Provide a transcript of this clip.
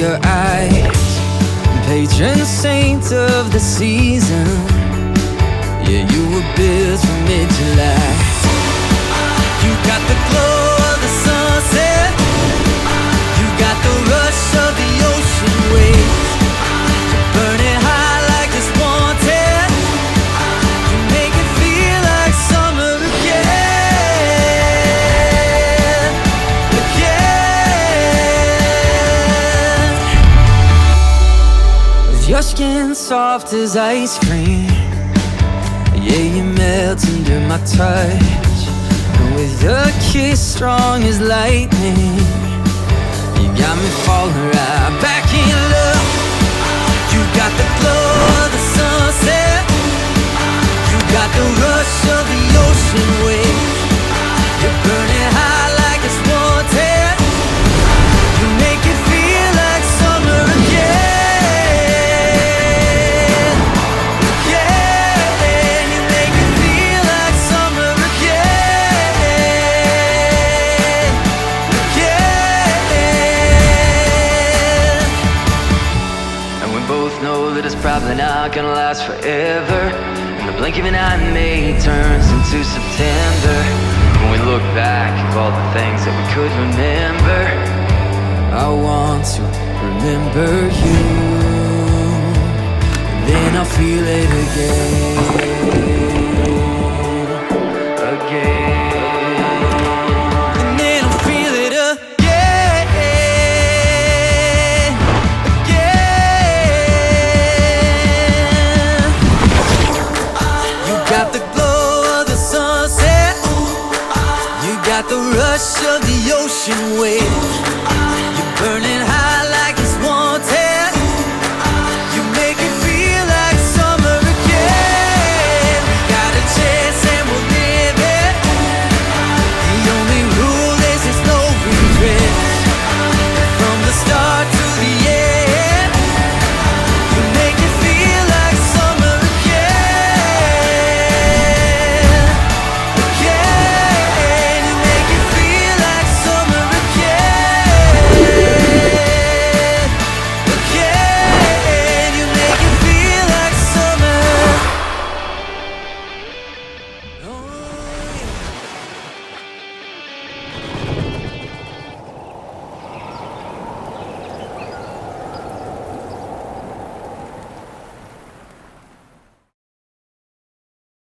your eyes, patron saint of the season. Yeah, you were built for mid-July. You got the glow of the sunset, you got the rush of the ocean waves, burning high like it's wanted. You make it feel like summer again, again. With your skin soft as ice cream, yeah, you melt under my touch. And with your kiss strong as lightning, you got me falling right back in love. You got the glow of the sunset, you got the rush of the ocean waves, you're burning high like it's wanted. You make it feel like summer again, again. You make it feel like summer again, again. And we both know that it's probably not gonna last forever, and the blink of an eye May turns into September. When we look back at all the things that we could remember, I want to remember you, and then I'll feel it again, again. And then I'll feel it again, again. You got the glow of the sunset, you got the rush of the ocean waves,